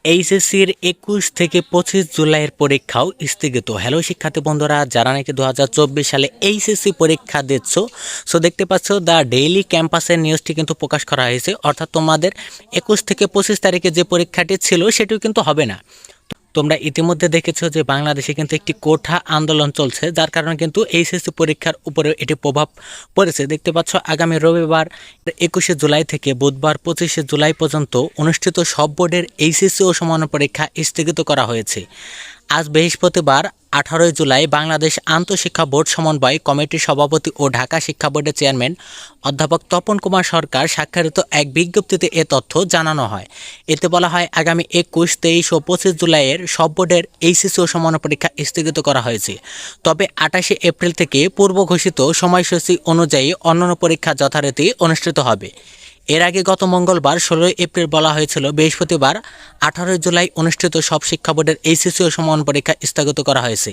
এইচএসসির ২১ থেকে ২৫ জুলাইয়ের পরীক্ষাও স্থগিত। হ্যালো শিক্ষার্থী বন্ধুরা, যারা নাকি ২০২৪ সালে এইচএসসি পরীক্ষা দিচ্ছ, সো দেখতে পাচ্ছ দ্য ডেইলি ক্যাম্পাসের নিউজটি কিন্তু প্রকাশ করা হয়েছে। অর্থাৎ তোমাদের ২১ থেকে ২৫ তারিখে যে পরীক্ষাটি ছিল সেটিও কিন্তু হবে না। তোমরা ইতিমধ্যে দেখেছো যে বাংলাদেশে কিন্তু একটি কোঠা আন্দোলন চলছে, যার কারণে কিন্তু এইচএসসি পরীক্ষার উপরে এটি প্রভাব পড়েছে। দেখতে পাচ্ছ আগামী রবিবার ২১শে জুলাই থেকে বুধবার ২৫শে জুলাই পর্যন্ত অনুষ্ঠিত সব বোর্ডের এইচএসসি ও সমান্য পরীক্ষা স্থগিত করা হয়েছে। আজ বৃহস্পতিবার ১৮ জুলাই বাংলাদেশ আন্তঃশিক্ষা বোর্ড সমন্বয় কমিটির সভাপতি ও ঢাকা শিক্ষা বোর্ডের চেয়ারম্যান অধ্যাপক তপন কুমার সরকার স্বাক্ষরিত এক বিজ্ঞপ্তিতে এ তথ্য জানানো হয়। এতে বলা হয়, আগামী ২১, ২৩ ও ২৫ জুলাইয়ের সব বোর্ডের এইচএসসি ও সমান্য পরীক্ষা স্থগিত করা হয়েছে। তবে ২৮শে এপ্রিল থেকে পূর্ব ঘোষিত সময়সূচি অনুযায়ী অন্যান্য পরীক্ষা যথারীতি অনুষ্ঠিত হবে। এর আগে গত মঙ্গলবার ১৬ এপ্রিল বলা হয়েছিল, বৃহস্পতিবার ১৮ জুলাই অনুষ্ঠিত সব শিক্ষা বোর্ডের এইচএসসি ও সমান্য পরীক্ষা স্থগিত করা হয়েছে।